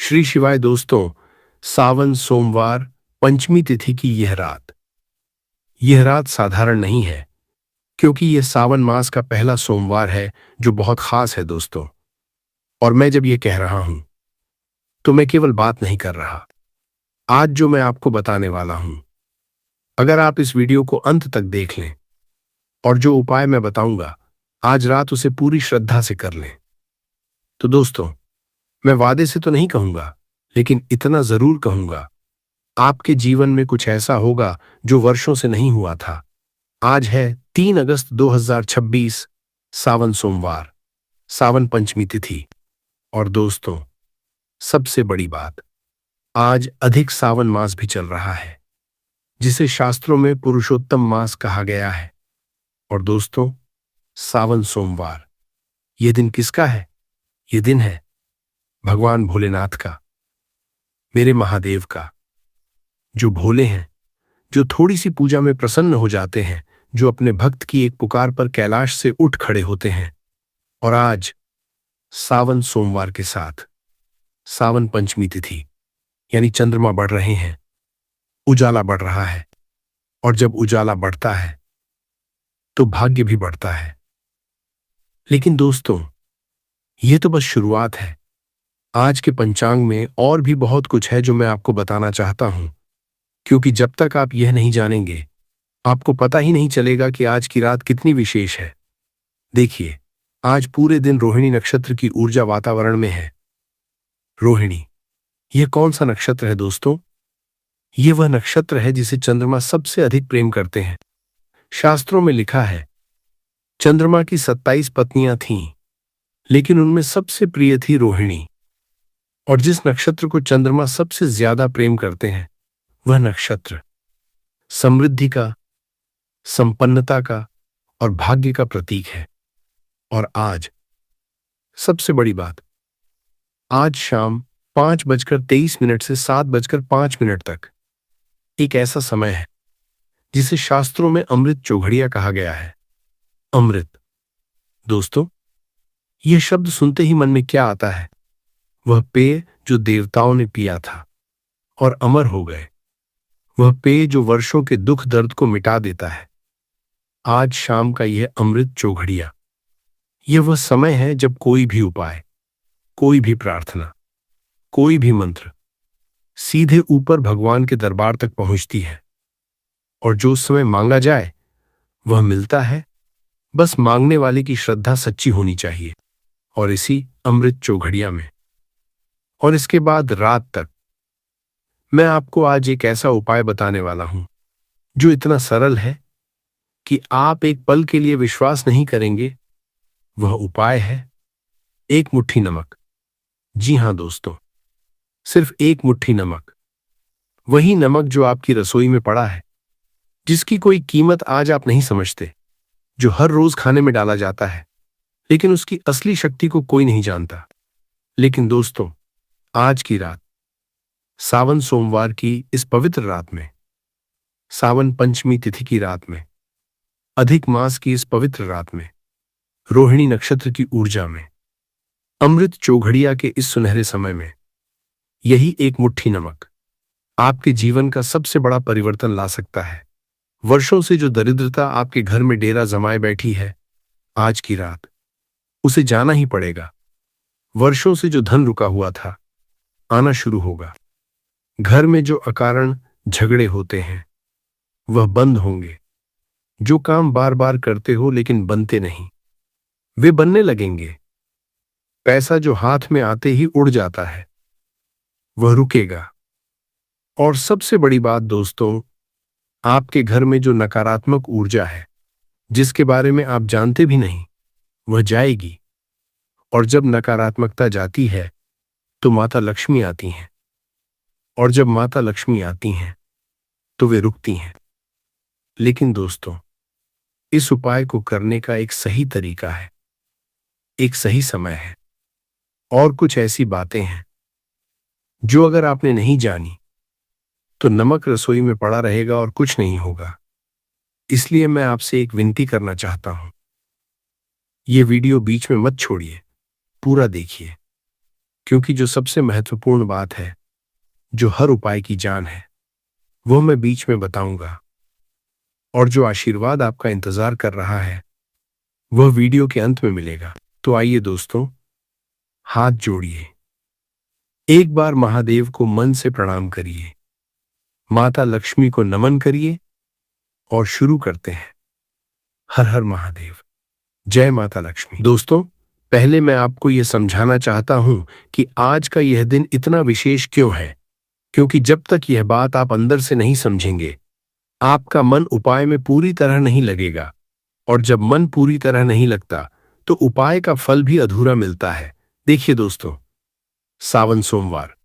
श्री शिवाय दोस्तों, सावन सोमवार पंचमी तिथि की यह रात साधारण नहीं है, क्योंकि यह सावन मास का पहला सोमवार है जो बहुत खास है दोस्तों। और मैं जब ये कह रहा हूं तो मैं केवल बात नहीं कर रहा। आज जो मैं आपको बताने वाला हूं, अगर आप इस वीडियो को अंत तक देख लें और जो उपाय मैं बताऊंगा आज रात उसे पूरी श्रद्धा से कर लें, तो दोस्तों मैं वादे से तो नहीं कहूंगा, लेकिन इतना जरूर कहूंगा, आपके जीवन में कुछ ऐसा होगा जो वर्षों से नहीं हुआ था। आज है 3 अगस्त 2026, सावन सोमवार, सावन पंचमी तिथि। और दोस्तों, सबसे बड़ी बात, आज अधिक सावन मास भी चल रहा है, जिसे शास्त्रों में पुरुषोत्तम मास कहा गया है। और दोस्तों, सावन सोमवार, यह दिन किसका है? यह दिन है भगवान भोलेनाथ का, मेरे महादेव का, जो भोले हैं, जो थोड़ी सी पूजा में प्रसन्न हो जाते हैं, जो अपने भक्त की एक पुकार पर कैलाश से उठ खड़े होते हैं। और आज सावन सोमवार के साथ सावन पंचमी तिथि, यानी चंद्रमा बढ़ रहे हैं, उजाला बढ़ रहा है। और जब उजाला बढ़ता है तो भाग्य भी बढ़ता है। लेकिन दोस्तों, यह तो बस शुरुआत है। आज के पंचांग में और भी बहुत कुछ है जो मैं आपको बताना चाहता हूं, क्योंकि जब तक आप यह नहीं जानेंगे, आपको पता ही नहीं चलेगा कि आज की रात कितनी विशेष है। देखिए, आज पूरे दिन रोहिणी नक्षत्र की ऊर्जा वातावरण में है। रोहिणी, यह कौन सा नक्षत्र है दोस्तों? यह वह नक्षत्र है जिसे चंद्रमा सबसे अधिक प्रेम करते हैं। शास्त्रों में लिखा है, चंद्रमा की 27 पत्नियां थीं, लेकिन उनमें सबसे प्रिय थी रोहिणी। और जिस नक्षत्र को चंद्रमा सबसे ज्यादा प्रेम करते हैं, वह नक्षत्र समृद्धि का, संपन्नता का और भाग्य का प्रतीक है। और आज सबसे बड़ी बात, आज शाम 5:23 से 7:05 तक एक ऐसा समय है जिसे शास्त्रों में अमृत चौघड़िया कहा गया है। अमृत, दोस्तों, यह शब्द सुनते ही मन में क्या आता है? वह पेय जो देवताओं ने पिया था और अमर हो गए, वह पेय जो वर्षों के दुख दर्द को मिटा देता है। आज शाम का यह अमृत चौघड़िया, यह वह समय है जब कोई भी उपाय, कोई भी प्रार्थना, कोई भी मंत्र सीधे ऊपर भगवान के दरबार तक पहुंचती है। और जो उस समय मांगा जाए वह मिलता है। बस मांगने वाले की श्रद्धा सच्ची होनी चाहिए। और इसी अमृत चौघड़िया में और इसके बाद रात तक मैं आपको आज एक ऐसा उपाय बताने वाला हूं जो इतना सरल है कि आप एक पल के लिए विश्वास नहीं करेंगे। वह उपाय है एक मुट्ठी नमक। जी हां दोस्तों, सिर्फ एक मुट्ठी नमक। वही नमक जो आपकी रसोई में पड़ा है, जिसकी कोई कीमत आज आप नहीं समझते, जो हर रोज खाने में डाला जाता है, लेकिन उसकी असली शक्ति को कोई नहीं जानता। लेकिन दोस्तों, आज की रात, सावन सोमवार की इस पवित्र रात में, सावन पंचमी तिथि की रात में, अधिक मास की इस पवित्र रात में, रोहिणी नक्षत्र की ऊर्जा में, अमृत चौघड़िया के इस सुनहरे समय में, यही एक मुट्ठी नमक आपके जीवन का सबसे बड़ा परिवर्तन ला सकता है। वर्षों से जो दरिद्रता आपके घर में डेरा जमाए बैठी है, आज की रात उसे जाना ही पड़ेगा। वर्षों से जो धन रुका हुआ था, आना शुरू होगा। घर में जो अकारण झगड़े होते हैं, वह बंद होंगे। जो काम बार बार करते हो लेकिन बनते नहीं, वे बनने लगेंगे। पैसा जो हाथ में आते ही उड़ जाता है, वह रुकेगा। और सबसे बड़ी बात दोस्तों, आपके घर में जो नकारात्मक ऊर्जा है, जिसके बारे में आप जानते भी नहीं, वह जाएगी। और जब नकारात्मकता जाती है तो माता लक्ष्मी आती हैं। और जब माता लक्ष्मी आती हैं तो वे रुकती हैं। लेकिन दोस्तों, इस उपाय को करने का एक सही तरीका है, एक सही समय है, और कुछ ऐसी बातें हैं जो अगर आपने नहीं जानी तो नमक रसोई में पड़ा रहेगा और कुछ नहीं होगा। इसलिए मैं आपसे एक विनती करना चाहता हूं, यह वीडियो बीच में मत छोड़िए, पूरा देखिए। क्योंकि जो सबसे महत्वपूर्ण बात है, जो हर उपाय की जान है, वो मैं बीच में बताऊंगा। और जो आशीर्वाद आपका इंतजार कर रहा है, वह वीडियो के अंत में मिलेगा। तो आइए दोस्तों, हाथ जोड़िए, एक बार महादेव को मन से प्रणाम करिए, माता लक्ष्मी को नमन करिए और शुरू करते हैं। हर हर महादेव, जय माता लक्ष्मी। दोस्तों, पहले मैं आपको यह समझाना चाहता हूं कि आज का यह दिन इतना विशेष क्यों है, क्योंकि जब तक यह बात आप अंदर से नहीं समझेंगे, आपका मन उपाय में पूरी तरह नहीं लगेगा। और जब मन पूरी तरह नहीं लगता, तो उपाय का फल भी अधूरा मिलता है। देखिए दोस्तों, सावन सोमवार,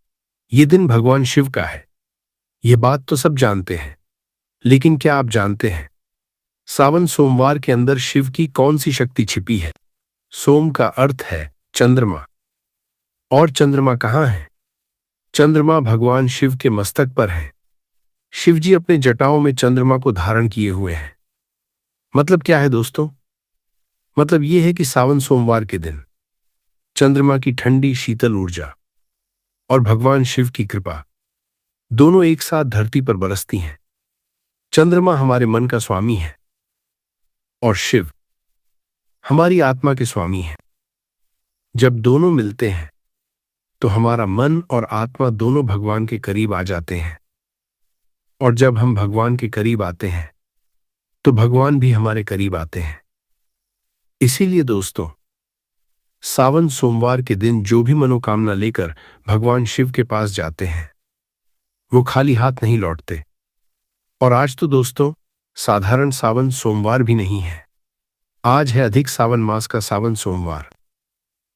ये दिन भगवान शिव का है। यह बात तो सब जानते हैं, लेकिन क्या आप जानते हैं सावन सोमवार के अंदर शिव की कौन सी शक्ति छिपी है? सोम का अर्थ है चंद्रमा। और चंद्रमा कहाँ है? चंद्रमा भगवान शिव के मस्तक पर है। शिव जी अपने जटाओं में चंद्रमा को धारण किए हुए हैं। मतलब क्या है दोस्तों? मतलब यह है कि सावन सोमवार के दिन चंद्रमा की ठंडी शीतल ऊर्जा और भगवान शिव की कृपा दोनों एक साथ धरती पर बरसती हैं। चंद्रमा हमारे मन का स्वामी है और शिव हमारी आत्मा के स्वामी हैं। जब दोनों मिलते हैं, तो हमारा मन और आत्मा दोनों भगवान के करीब आ जाते हैं। और जब हम भगवान के करीब आते हैं, तो भगवान भी हमारे करीब आते हैं। इसीलिए दोस्तों, सावन सोमवार के दिन जो भी मनोकामना लेकर भगवान शिव के पास जाते हैं, वो खाली हाथ नहीं लौटते। और आज तो दोस्तों, साधारण सावन सोमवार भी नहीं है। आज है अधिक सावन मास का सावन सोमवार।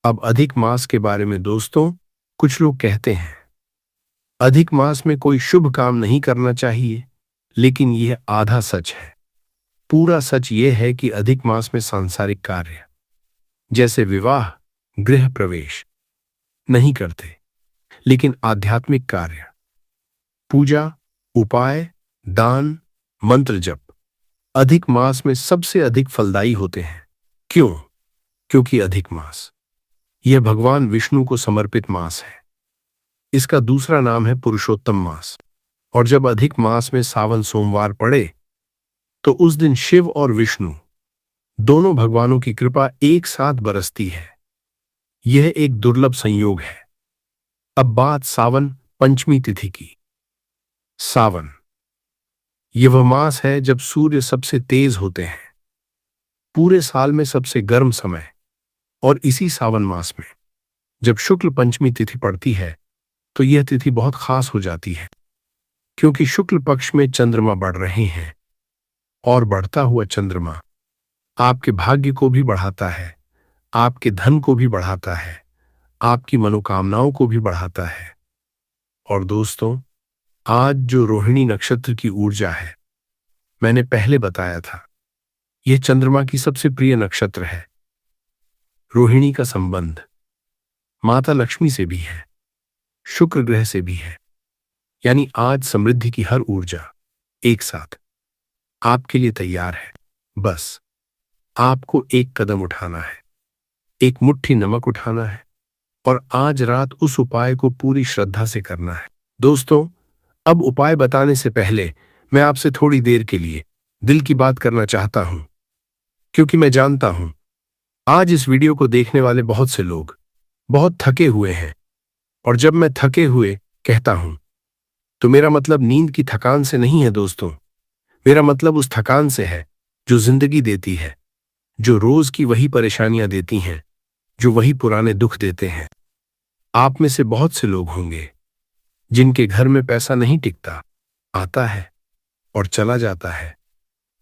अब अधिक मास के बारे में दोस्तों, कुछ लोग कहते हैं अधिक मास में कोई शुभ काम नहीं करना चाहिए, लेकिन यह आधा सच है। पूरा सच यह है कि अधिक मास में सांसारिक कार्य जैसे विवाह, गृह प्रवेश नहीं करते, लेकिन आध्यात्मिक कार्य, पूजा, उपाय, दान, मंत्र जप अधिक मास में सबसे अधिक फलदायी होते हैं। क्यों? क्योंकि अधिक मास यह भगवान विष्णु को समर्पित मास है। इसका दूसरा नाम है पुरुषोत्तम मास। और जब अधिक मास में सावन सोमवार पड़े, तो उस दिन शिव और विष्णु दोनों भगवानों की कृपा एक साथ बरसती है। यह एक दुर्लभ संयोग है। अब बात सावन पंचमी तिथि की। सावन यह वह मास है जब सूर्य सबसे तेज होते हैं, पूरे साल में सबसे गर्म समय। और इसी सावन मास में जब शुक्ल पंचमी तिथि पड़ती है, तो यह तिथि बहुत खास हो जाती है, क्योंकि शुक्ल पक्ष में चंद्रमा बढ़ रहे हैं। और बढ़ता हुआ चंद्रमा आपके भाग्य को भी बढ़ाता है, आपके धन को भी बढ़ाता है, आपकी मनोकामनाओं को भी बढ़ाता है। और दोस्तों, आज जो रोहिणी नक्षत्र की ऊर्जा है, मैंने पहले बताया था, यह चंद्रमा की सबसे प्रिय नक्षत्र है। रोहिणी का संबंध माता लक्ष्मी से भी है, शुक्र ग्रह से भी है। यानी आज समृद्धि की हर ऊर्जा एक साथ आपके लिए तैयार है। बस आपको एक कदम उठाना है, एक मुट्ठी नमक उठाना है, और आज रात उस उपाय को पूरी श्रद्धा से करना है। दोस्तों, अब उपाय बताने से पहले मैं आपसे थोड़ी देर के लिए दिल की बात करना चाहता हूं, क्योंकि मैं जानता हूं आज इस वीडियो को देखने वाले बहुत से लोग बहुत थके हुए हैं। और जब मैं थके हुए कहता हूं, तो मेरा मतलब नींद की थकान से नहीं है दोस्तों। मेरा मतलब उस थकान से है जो जिंदगी देती है, जो रोज की वही परेशानियां देती हैं, जो वही पुराने दुख देते हैं। आप में से बहुत से लोग होंगे जिनके घर में पैसा नहीं टिकता, आता है और चला जाता है।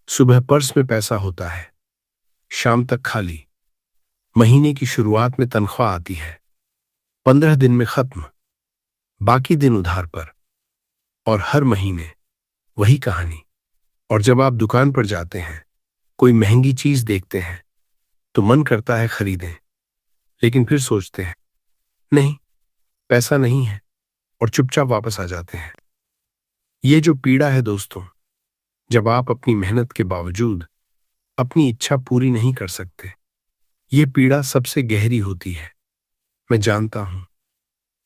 सुबह पर्स में पैसा होता है, शाम तक खाली। महीने की शुरुआत में तनख्वाह आती है, 15 दिन में खत्म, बाकी दिन उधार पर। और हर महीने वही कहानी। और जब आप दुकान पर जाते हैं, कोई महंगी चीज देखते हैं, तो मन करता है खरीदें, लेकिन फिर सोचते हैं नहीं, पैसा नहीं है, और चुपचाप वापस आ जाते हैं। ये जो पीड़ा है दोस्तों, जब आप अपनी मेहनत के बावजूद अपनी इच्छा पूरी नहीं कर सकते, ये पीड़ा सबसे गहरी होती है। मैं जानता हूं,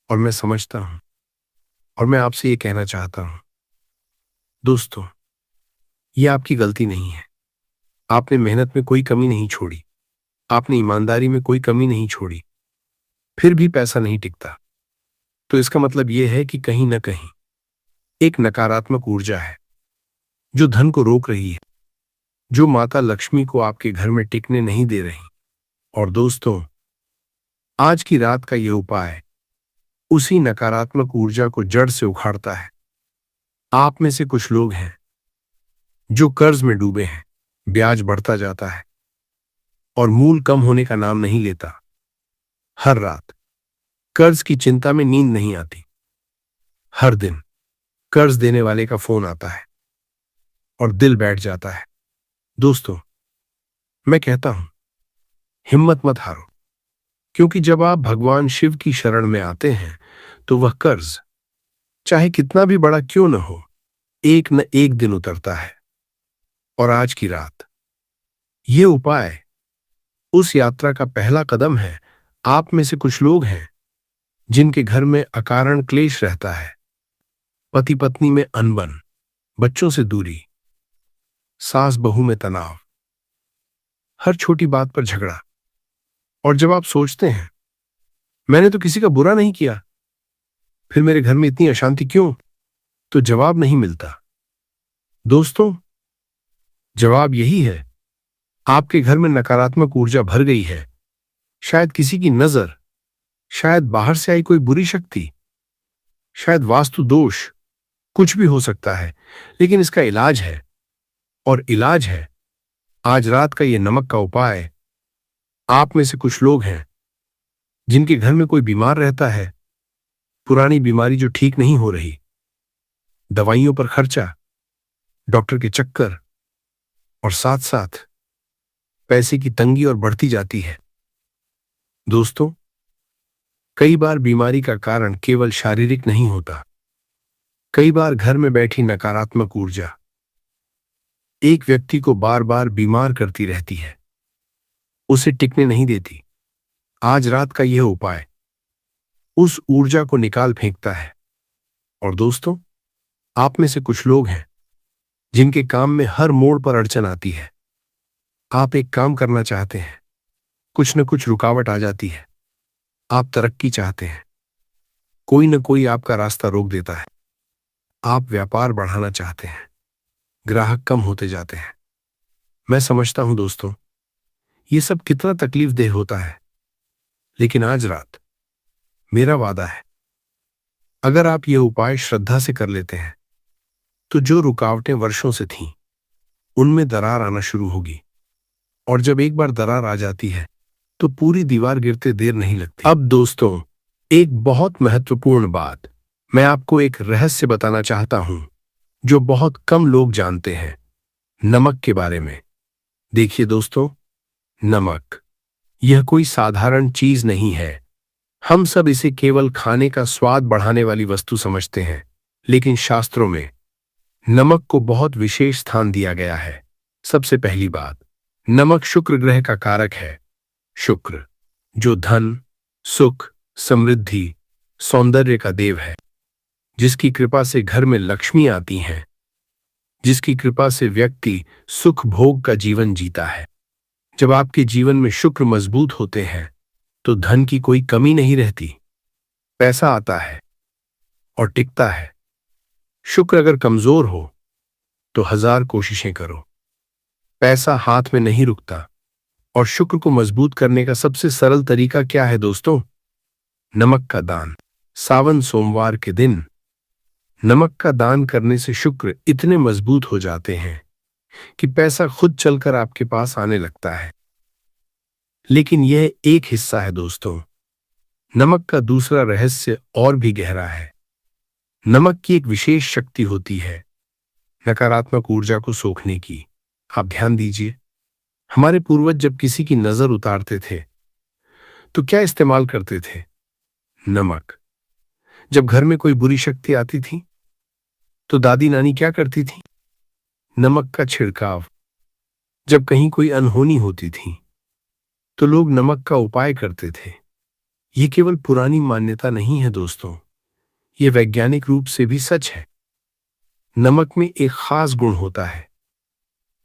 और मैं समझता हूं और मैं आपसे ये कहना चाहता हूं दोस्तों, ये आपकी गलती नहीं है। आपने मेहनत में कोई कमी नहीं छोड़ी, आपने ईमानदारी में कोई कमी नहीं छोड़ी, फिर भी पैसा नहीं टिकता। तो इसका मतलब यह है कि कहीं ना कहीं एक नकारात्मक ऊर्जा है जो धन को रोक रही है, जो माता लक्ष्मी को आपके घर में टिकने नहीं दे रही। और दोस्तों, आज की रात का यह उपाय उसी नकारात्मक ऊर्जा को जड़ से उखाड़ता है। आप में से कुछ लोग हैं जो कर्ज में डूबे हैं, ब्याज बढ़ता जाता है और मूल कम होने का नाम नहीं लेता। हर रात कर्ज की चिंता में नींद नहीं आती। हर दिन कर्ज देने वाले का फोन आता है और दिल बैठ जाता है। दोस्तों, मैं कहता हूं, हिम्मत मत हारो, क्योंकि जब आप भगवान शिव की शरण में आते हैं तो वह कर्ज चाहे कितना भी बड़ा क्यों न हो, एक न एक दिन उतरता है। और आज की रात यह उपाय उस यात्रा का पहला कदम है। आप में से कुछ लोग हैं जिनके घर में अकारण क्लेश रहता है, पति पत्नी में अनबन, बच्चों से दूरी, सास बहू में तनाव, हर छोटी बात पर झगड़ा। और जब आप सोचते हैं मैंने तो किसी का बुरा नहीं किया, फिर मेरे घर में इतनी अशांति क्यों, तो जवाब नहीं मिलता। दोस्तों, जवाब यही है, आपके घर में नकारात्मक ऊर्जा भर गई है। शायद किसी की नजर, शायद बाहर से आई कोई बुरी शक्ति, शायद वास्तु दोष, कुछ भी हो सकता है। लेकिन इसका इलाज है, और इलाज है आज रात का यह नमक का उपाय। आप में से कुछ लोग हैं जिनके घर में कोई बीमार रहता है, पुरानी बीमारी जो ठीक नहीं हो रही, दवाइयों पर खर्चा, डॉक्टर के चक्कर, और साथ साथ पैसे की तंगी और बढ़ती जाती है। दोस्तों, कई बार बीमारी का कारण केवल शारीरिक नहीं होता। कई बार घर में बैठी नकारात्मक ऊर्जा एक व्यक्ति को बार बार बीमार करती रहती है, उसे टिकने नहीं देती। आज रात का यह उपाय उस ऊर्जा को निकाल फेंकता है। और दोस्तों, आप में से कुछ लोग हैं जिनके काम में हर मोड़ पर अड़चन आती है। आप एक काम करना चाहते हैं, कुछ न कुछ रुकावट आ जाती है। आप तरक्की चाहते हैं, कोई न कोई आपका रास्ता रोक देता है। आप व्यापार बढ़ाना चाहते हैं, ग्राहक कम होते जाते हैं। मैं समझता हूं दोस्तों, ये सब कितना तकलीफदेह होता है, लेकिन आज रात मेरा वादा है, अगर आप यह उपाय श्रद्धा से कर लेते हैं तो जो रुकावटें वर्षों से थीं, उनमें दरार आना शुरू होगी। और जब एक बार दरार आ जाती है तो पूरी दीवार गिरते देर नहीं लगती। अब दोस्तों, एक बहुत महत्वपूर्ण बात, मैं आपको एक रहस्य बताना चाहता हूं जो बहुत कम लोग जानते हैं, नमक के बारे में। देखिए दोस्तों, नमक यह कोई साधारण चीज नहीं है। हम सब इसे केवल खाने का स्वाद बढ़ाने वाली वस्तु समझते हैं, लेकिन शास्त्रों में नमक को बहुत विशेष स्थान दिया गया है। सबसे पहली बात, नमक शुक्र ग्रह का कारक है। शुक्र जो धन, सुख, समृद्धि, सौंदर्य का देव है, जिसकी कृपा से घर में लक्ष्मी आती हैं, जिसकी कृपा से व्यक्ति सुख भोग का जीवन जीता है। जब आपके जीवन में शुक्र मजबूत होते हैं तो धन की कोई कमी नहीं रहती, पैसा आता है और टिकता है। शुक्र अगर कमजोर हो तो 1000 कोशिशें करो, पैसा हाथ में नहीं रुकता। और शुक्र को मजबूत करने का सबसे सरल तरीका क्या है दोस्तों? नमक का दान। सावन सोमवार के दिन नमक का दान करने से शुक्र इतने मजबूत हो जाते हैं कि पैसा खुद चलकर आपके पास आने लगता है। लेकिन यह एक हिस्सा है दोस्तों, नमक का दूसरा रहस्य और भी गहरा है। नमक की एक विशेष शक्ति होती है नकारात्मक ऊर्जा को सोखने की। आप ध्यान दीजिए, हमारे पूर्वज जब किसी की नजर उतारते थे तो क्या इस्तेमाल करते थे? नमक। जब घर में कोई बुरी शक्ति आती थी तो दादी नानी क्या करती थी? नमक का छिड़काव। जब कहीं कोई अनहोनी होती थी तो लोग नमक का उपाय करते थे। ये केवल पुरानी मान्यता नहीं है दोस्तों, ये वैज्ञानिक रूप से भी सच है। नमक में एक खास गुण होता है,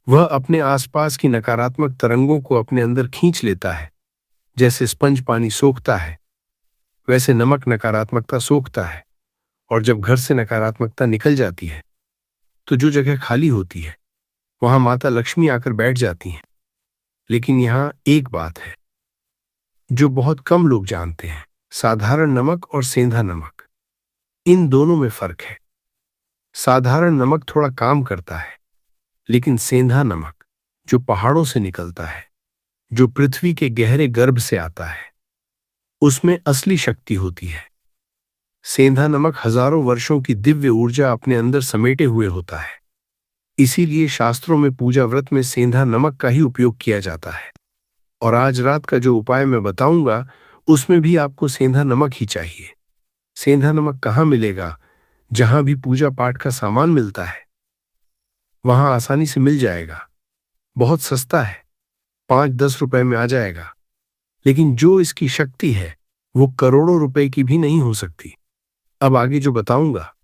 वह अपने आसपास की नकारात्मक तरंगों को अपने अंदर खींच लेता है। जैसे स्पंज पानी सोखता है, वैसे नमक नकारात्मकता सोखता है। और जब घर से नकारात्मकता निकल जाती है तो जो जगह खाली होती है वहां माता लक्ष्मी आकर बैठ जाती हैं। लेकिन यहाँ एक बात है जो बहुत कम लोग जानते हैं, साधारण नमक और सेंधा नमक, इन दोनों में फर्क है। साधारण नमक थोड़ा काम करता है, लेकिन सेंधा नमक जो पहाड़ों से निकलता है, जो पृथ्वी के गहरे गर्भ से आता है, उसमें असली शक्ति होती है। सेंधा नमक हजारों वर्षों की दिव्य ऊर्जा अपने अंदर समेटे हुए होता है। इसीलिए शास्त्रों में पूजा व्रत में सेंधा नमक का ही उपयोग किया जाता है। और आज रात का जो उपाय मैं बताऊंगा उसमें भी आपको सेंधा नमक ही चाहिए। सेंधा नमक कहाँ मिलेगा? जहां भी पूजा पाठ का सामान मिलता है वहां आसानी से मिल जाएगा। बहुत सस्ता है, 5-10 रुपए में आ जाएगा। लेकिन जो इसकी शक्ति है वो करोड़ों रुपए की भी नहीं हो सकती। अब आगे जो बताऊंगा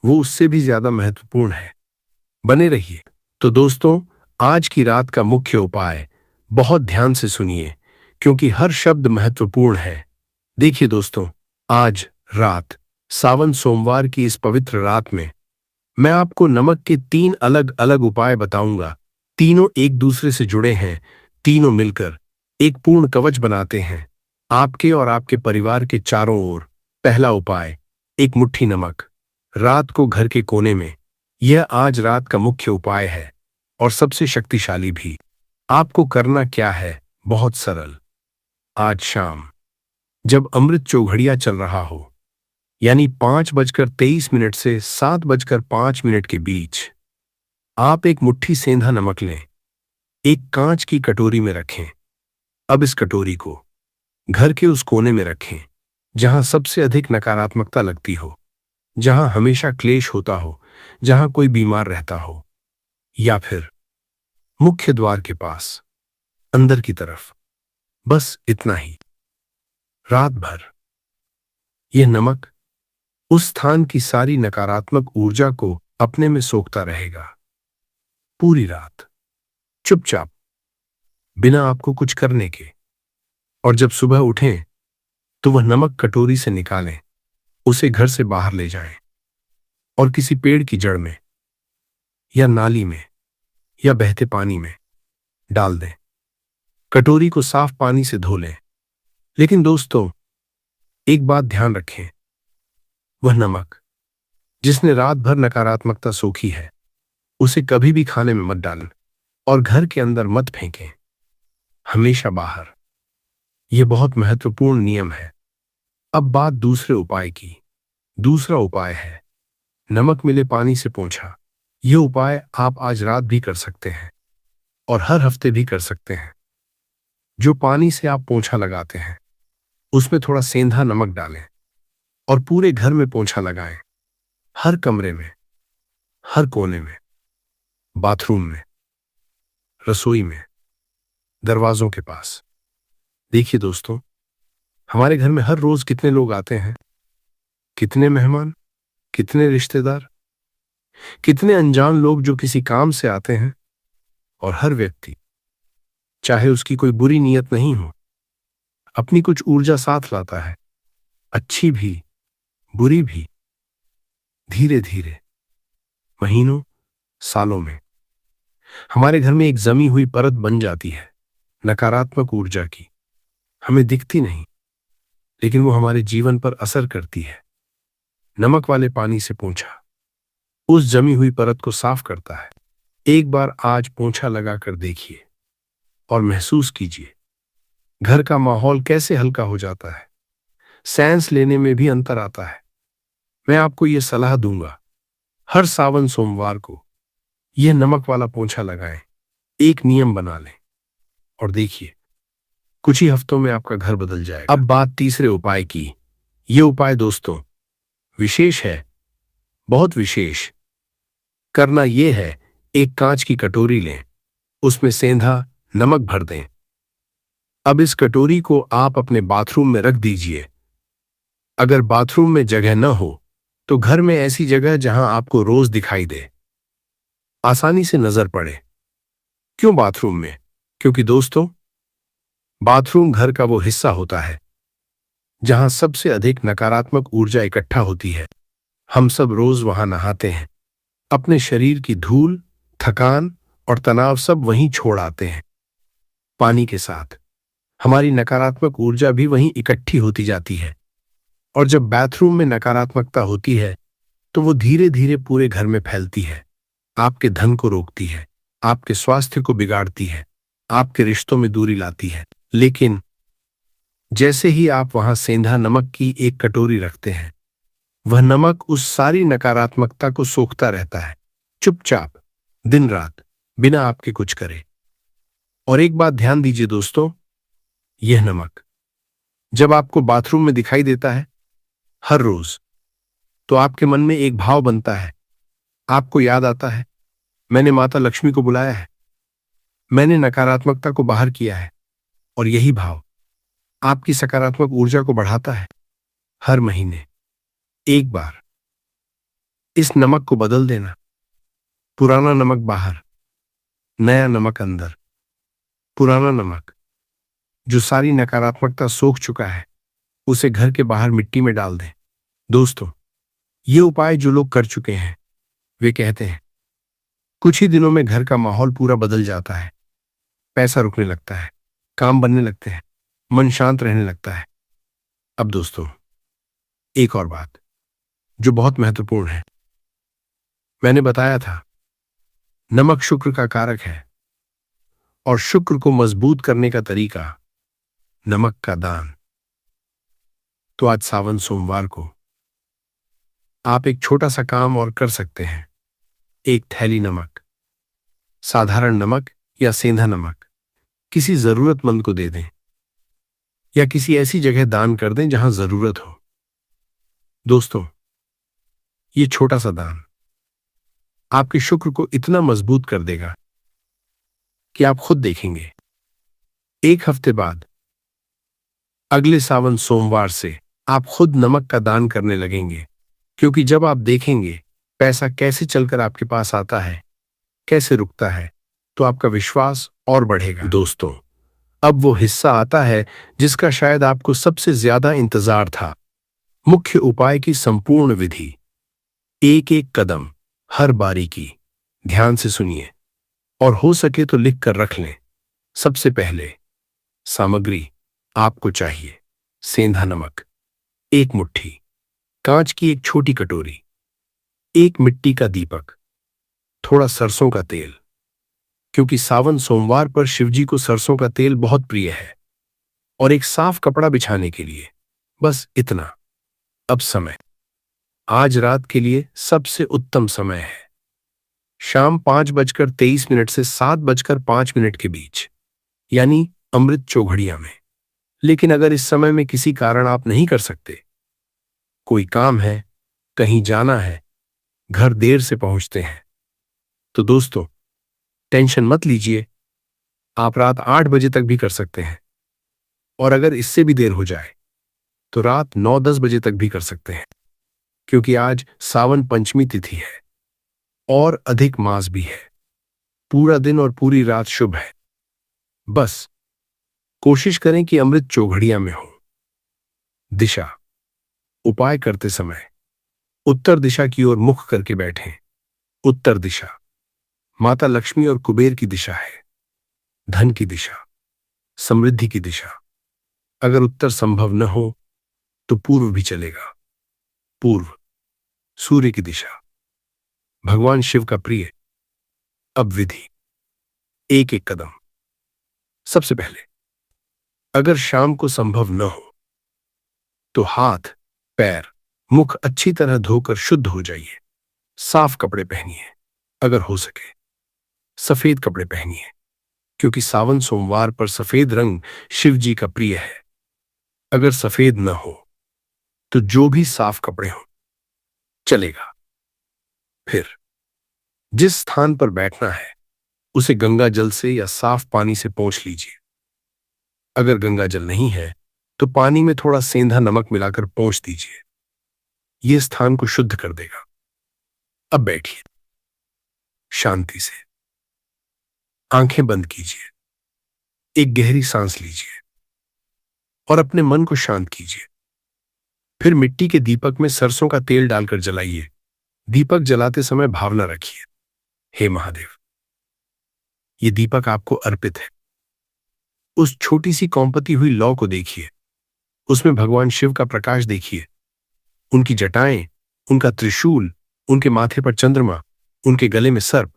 वो उससे भी ज्यादा महत्वपूर्ण है। बने रहिए। तो दोस्तों, आज की रात का मुख्य उपाय बहुत ध्यान से सुनिए, क्योंकि हर शब्द महत्वपूर्ण है। देखिए दोस्तों, आज रात सावन सोमवार की इस पवित्र रात में मैं आपको नमक के 3 अलग अलग उपाय बताऊंगा। तीनों एक दूसरे से जुड़े हैं, तीनों मिलकर एक पूर्ण कवच बनाते हैं आपके और आपके परिवार के चारों ओर। पहला उपाय, एक मुट्ठी नमक, रात को घर के कोने में। यह आज रात का मुख्य उपाय है और सबसे शक्तिशाली भी। आपको करना क्या है? बहुत सरल। आज शाम जब अमृत चौघड़िया चल रहा हो, यानी 5:23 से 7:05 के बीच, आप एक मुट्ठी सेंधा नमक लें, एक कांच की कटोरी में रखें। अब इस कटोरी को घर के उस कोने में रखें जहां सबसे अधिक नकारात्मकता लगती हो, जहां हमेशा क्लेश होता हो, जहां कोई बीमार रहता हो, या फिर मुख्य द्वार के पास अंदर की तरफ। बस इतना ही। रात भर यह नमक उस स्थान की सारी नकारात्मक ऊर्जा को अपने में सोखता रहेगा। पूरी रात चुपचाप, बिना आपको कुछ करने के। और जब सुबह उठें तो वह नमक कटोरी से निकालें, उसे घर से बाहर ले जाएं और किसी पेड़ की जड़ में या नाली में या बहते पानी में डाल दें। कटोरी को साफ पानी से धो लें। लेकिन दोस्तों, एक बात ध्यान रखें, वह नमक जिसने रात भर नकारात्मकता सोखी है उसे कभी भी खाने में मत डालें और घर के अंदर मत फेंकें, हमेशा बाहर। यह बहुत महत्वपूर्ण नियम है। अब बात दूसरे उपाय की। दूसरा उपाय है नमक मिले पानी से पोंछा। यह उपाय आप आज रात भी कर सकते हैं और हर हफ्ते भी कर सकते हैं। जो पानी से आप पोंछा लगाते हैं उसमें थोड़ा सेंधा नमक डालें और पूरे घर में पोंछा लगाएं। हर कमरे में, हर कोने में, बाथरूम में, रसोई में, दरवाजों के पास। देखिए दोस्तों, हमारे घर में हर रोज कितने लोग आते हैं, कितने मेहमान, कितने रिश्तेदार, कितने अनजान लोग जो किसी काम से आते हैं। और हर व्यक्ति, चाहे उसकी कोई बुरी नीयत नहीं हो, अपनी कुछ ऊर्जा साथ लाता है, अच्छी भी बुरी भी। धीरे धीरे, महीनों सालों में हमारे घर में एक जमी हुई परत बन जाती है नकारात्मक ऊर्जा की। हमें दिखती नहीं, लेकिन वो हमारे जीवन पर असर करती है। नमक वाले पानी से पोंछा उस जमी हुई परत को साफ करता है। एक बार आज पोंछा लगाकर देखिए और महसूस कीजिए घर का माहौल कैसे हल्का हो जाता है। सांस लेने में भी अंतर आता है। मैं आपको यह सलाह दूंगा, हर सावन सोमवार को यह नमक वाला पोंछा लगाएं, एक नियम बना लें और देखिए कुछ ही हफ्तों में आपका घर बदल जाएगा। अब बात तीसरे उपाय की। यह उपाय दोस्तों विशेष है, बहुत विशेष। करना यह है, एक कांच की कटोरी लें, उसमें सेंधा नमक भर दें। अब इस कटोरी को आप अपने बाथरूम में रख दीजिए अगर बाथरूम में जगह न हो तो घर में ऐसी जगह जहां आपको रोज दिखाई दे, आसानी से नजर पड़े। क्यों बाथरूम में? क्योंकि दोस्तों, बाथरूम घर का वो हिस्सा होता है जहां सबसे अधिक नकारात्मक ऊर्जा इकट्ठा होती है। हम सब रोज वहां नहाते हैं, अपने शरीर की धूल, थकान और तनाव सब वहीं छोड़ आते हैं। पानी के साथ हमारी नकारात्मक ऊर्जा भी वहीं इकट्ठी होती जाती है। और जब बाथरूम में नकारात्मकता होती है तो वो धीरे धीरे पूरे घर में फैलती है, आपके धन को रोकती है, आपके स्वास्थ्य को बिगाड़ती है, आपके रिश्तों में दूरी लाती है। लेकिन जैसे ही आप वहां सेंधा नमक की एक कटोरी रखते हैं, वह नमक उस सारी नकारात्मकता को सोखता रहता है, चुपचाप, दिन रात, बिना आपके कुछ करे। और एक बात ध्यान दीजिए दोस्तों, यह नमक जब आपको बाथरूम में दिखाई देता है हर रोज, तो आपके मन में एक भाव बनता है। आपको याद आता है, मैंने माता लक्ष्मी को बुलाया है, मैंने नकारात्मकता को बाहर किया है। और यही भाव आपकी सकारात्मक ऊर्जा को बढ़ाता है। हर महीने एक बार इस नमक को बदल देना। पुराना नमक बाहर, नया नमक अंदर। पुराना नमक जो सारी नकारात्मकता सोख चुका है, उसे घर के बाहर मिट्टी में डाल दें। दोस्तों, ये उपाय जो लोग कर चुके हैं, वे कहते हैं कुछ ही दिनों में घर का माहौल पूरा बदल जाता है। पैसा रुकने लगता है, काम बनने लगते हैं, मन शांत रहने लगता है। अब दोस्तों, एक और बात जो बहुत महत्वपूर्ण है। मैंने बताया था नमक शुक्र का कारक है, और शुक्र को मजबूत करने का तरीका नमक का दान। तो आज सावन सोमवार को आप एक छोटा सा काम और कर सकते हैं। एक थैली नमक, साधारण नमक या सेंधा नमक, किसी जरूरतमंद को दे दें, या किसी ऐसी जगह दान कर दें जहां जरूरत हो। दोस्तों, ये छोटा सा दान आपके शुक्र को इतना मजबूत कर देगा कि आप खुद देखेंगे। एक हफ्ते बाद, अगले सावन सोमवार से आप खुद नमक का दान करने लगेंगे। क्योंकि जब आप देखेंगे पैसा कैसे चलकर आपके पास आता है, कैसे रुकता है, तो आपका विश्वास और बढ़ेगा। दोस्तों, अब वो हिस्सा आता है जिसका शायद आपको सबसे ज्यादा इंतजार था। मुख्य उपाय की संपूर्ण विधि, एक एक कदम, हर बारीकी ध्यान से सुनिए और हो सके तो लिख कर रख लें। सबसे पहले सामग्री आपको चाहिए सेंधा नमक, एक मुट्ठी, कांच की एक छोटी कटोरी, एक मिट्टी का दीपक, थोड़ा सरसों का तेल, क्योंकि सावन सोमवार पर शिवजी को सरसों का तेल बहुत प्रिय है, और एक साफ कपड़ा बिछाने के लिए। बस इतना। अब समय, आज रात के लिए सबसे उत्तम समय है शाम 5:23 से 7:05 के बीच, यानी अमृत चौघड़िया में। लेकिन अगर इस समय में किसी कारण आप नहीं कर सकते, कोई काम है, कहीं जाना है, घर देर से पहुंचते हैं, तो दोस्तों टेंशन मत लीजिए, आप रात 8 बजे तक भी कर सकते हैं। और अगर इससे भी देर हो जाए तो रात 9-10 बजे तक भी कर सकते हैं, क्योंकि आज सावन पंचमी तिथि है और अधिक मास भी है। पूरा दिन और पूरी रात शुभ है। बस कोशिश करें कि अमृत चौघड़िया में हो। दिशा, उपाय करते समय उत्तर दिशा की ओर मुख करके बैठें। उत्तर दिशा माता लक्ष्मी और कुबेर की दिशा है, धन की दिशा, समृद्धि की दिशा। अगर उत्तर संभव न हो तो पूर्व भी चलेगा। पूर्व सूर्य की दिशा, भगवान शिव का प्रिय। अब विधि, एक एक कदम। सबसे पहले, अगर शाम को संभव न हो तो हाथ, पैर, मुख अच्छी तरह धोकर शुद्ध हो जाइए। साफ कपड़े पहनिए, अगर हो सके सफेद कपड़े पहनिए, क्योंकि सावन सोमवार पर सफेद रंग शिव जी का प्रिय है। अगर सफेद न हो तो जो भी साफ कपड़े हो चलेगा। फिर जिस स्थान पर बैठना है उसे गंगा जल से या साफ पानी से पोंछ लीजिए। अगर गंगा जल नहीं है तो पानी में थोड़ा सेंधा नमक मिलाकर पोंछ दीजिए। यह स्थान को शुद्ध कर देगा। अब बैठिए, शांति से आंखें बंद कीजिए, एक गहरी सांस लीजिए और अपने मन को शांत कीजिए। फिर मिट्टी के दीपक में सरसों का तेल डालकर जलाइए। दीपक जलाते समय भावना रखिए, हे महादेव, ये दीपक आपको अर्पित है। उस छोटी सी कौंपती हुई लौ को देखिए, उसमें भगवान शिव का प्रकाश देखिए, उनकी जटाएं, उनका त्रिशूल, उनके माथे पर चंद्रमा, उनके गले में सर्प,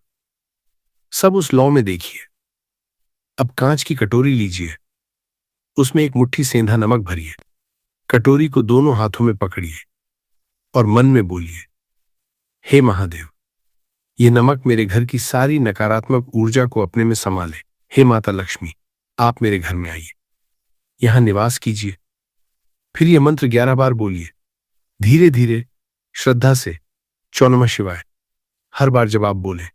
सब उस लौ में देखिए। अब कांच की कटोरी लीजिए, उसमें एक मुट्ठी सेंधा नमक भरिए। कटोरी को दोनों हाथों में पकड़िए और मन में बोलिए, हे महादेव, ये नमक मेरे घर की सारी नकारात्मक ऊर्जा को अपने में समा ले। हे माता लक्ष्मी, आप मेरे घर में आइए, यहां निवास कीजिए। फिर यह मंत्र 11 बार बोलिए, धीरे धीरे, श्रद्धा से, चौ नमः शिवाय। हर बार जब आप बोलें,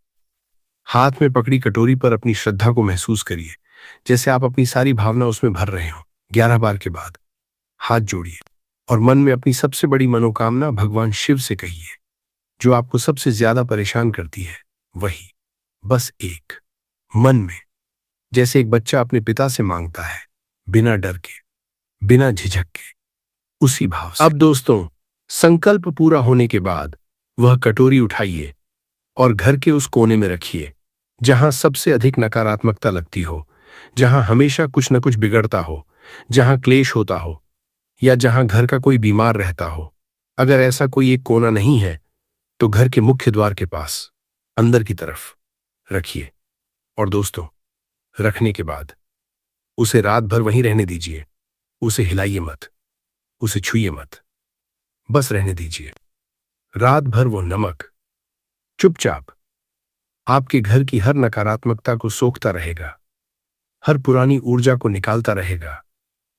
हाथ में पकड़ी कटोरी पर अपनी श्रद्धा को महसूस करिए, जैसे आप अपनी सारी भावना उसमें भर रहे हो। 11 बार के बाद हाथ जोड़िए और मन में अपनी सबसे बड़ी मनोकामना भगवान शिव से कहिए, जो आपको सबसे ज्यादा परेशान करती है वही, बस एक, मन में, जैसे एक बच्चा अपने पिता से मांगता है, बिना डर के, बिना झिझक के, उसी भाव से। अब दोस्तों, संकल्प पूरा होने के बाद वह कटोरी उठाइए और घर के उस कोने में रखिए जहां सबसे अधिक नकारात्मकता लगती हो, जहां हमेशा कुछ न कुछ बिगड़ता हो, जहां क्लेश होता हो या जहां घर का कोई बीमार रहता हो। अगर ऐसा कोई एक कोना नहीं है तो घर के मुख्य द्वार के पास अंदर की तरफ रखिए। और दोस्तों, रखने के बाद उसे रात भर वहीं रहने दीजिए। उसे हिलाइए मत, उसे छुइए मत, बस रहने दीजिए। रात भर वो नमक चुपचाप आपके घर की हर नकारात्मकता को सोखता रहेगा, हर पुरानी ऊर्जा को निकालता रहेगा,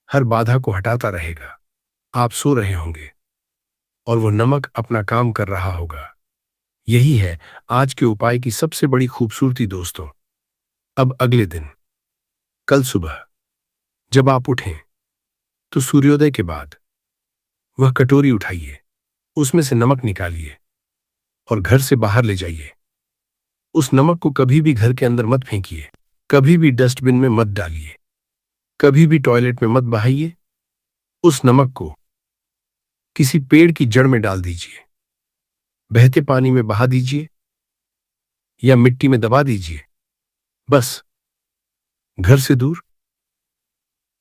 हर बाधा को हटाता रहेगा। आप सो रहे होंगे और वो नमक अपना काम कर रहा होगा। यही है आज के उपाय की सबसे बड़ी खूबसूरती दोस्तों। अब अगले दिन, कल सुबह जब आप उठें तो सूर्योदय के बाद वह कटोरी उठाइए, उसमें से नमक निकालिए और घर से बाहर ले जाइए। उस नमक को कभी भी घर के अंदर मत फेंकिए, कभी भी डस्टबिन में मत डालिए, कभी भी टॉयलेट में मत बहाइए। उस नमक को किसी पेड़ की जड़ में डाल दीजिए, बहते पानी में बहा दीजिए या मिट्टी में दबा दीजिए, बस घर से दूर।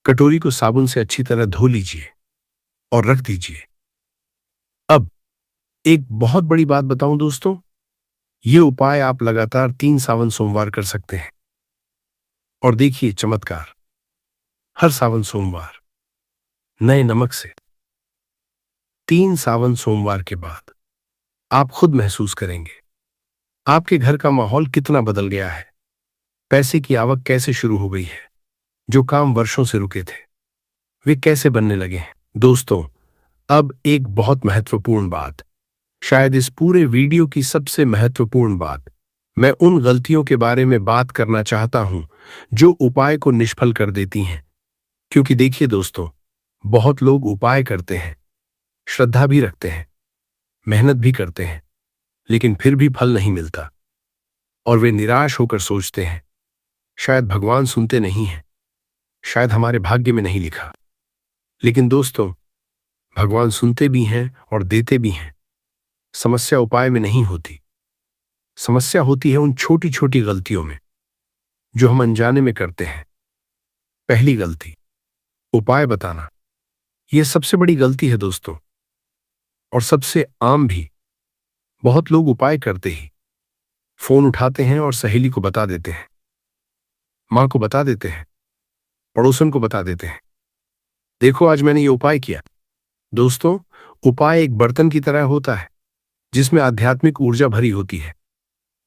कटोरी को साबुन से अच्छी तरह धो लीजिए और रख दीजिए। अब एक बहुत बड़ी बात बताऊं दोस्तों, ये उपाय आप लगातार 3 सावन सोमवार कर सकते हैं और देखिए चमत्कार। हर सावन सोमवार नए नमक से 3 सावन सोमवार के बाद आप खुद महसूस करेंगे आपके घर का माहौल कितना बदल गया है। पैसे की आवक कैसे शुरू हो गई है, जो काम वर्षों से रुके थे वे कैसे बनने लगे हैं। दोस्तों, अब एक बहुत महत्वपूर्ण बात, शायद इस पूरे वीडियो की सबसे महत्वपूर्ण बात, मैं उन गलतियों के बारे में बात करना चाहता हूं जो उपाय को निष्फल कर देती हैं। क्योंकि देखिए दोस्तों, बहुत लोग उपाय करते हैं, श्रद्धा भी रखते हैं, मेहनत भी करते हैं, लेकिन फिर भी फल नहीं मिलता और वे निराश होकर सोचते हैं शायद भगवान सुनते नहीं हैं, शायद हमारे भाग्य में नहीं लिखा। लेकिन दोस्तों, भगवान सुनते भी हैं और देते भी हैं। समस्या उपाय में नहीं होती, समस्या होती है उन छोटी छोटी गलतियों में जो हम अनजाने में करते हैं। पहली गलती, उपाय बताना। यह सबसे बड़ी गलती है दोस्तों, और सबसे आम भी। बहुत लोग उपाय करते ही फोन उठाते हैं और सहेली को बता देते हैं, मां को बता देते हैं, पड़ोसन को बता देते हैं, देखो आज मैंने ये उपाय किया। दोस्तों, उपाय एक बर्तन की तरह होता है जिसमें आध्यात्मिक ऊर्जा भरी होती है।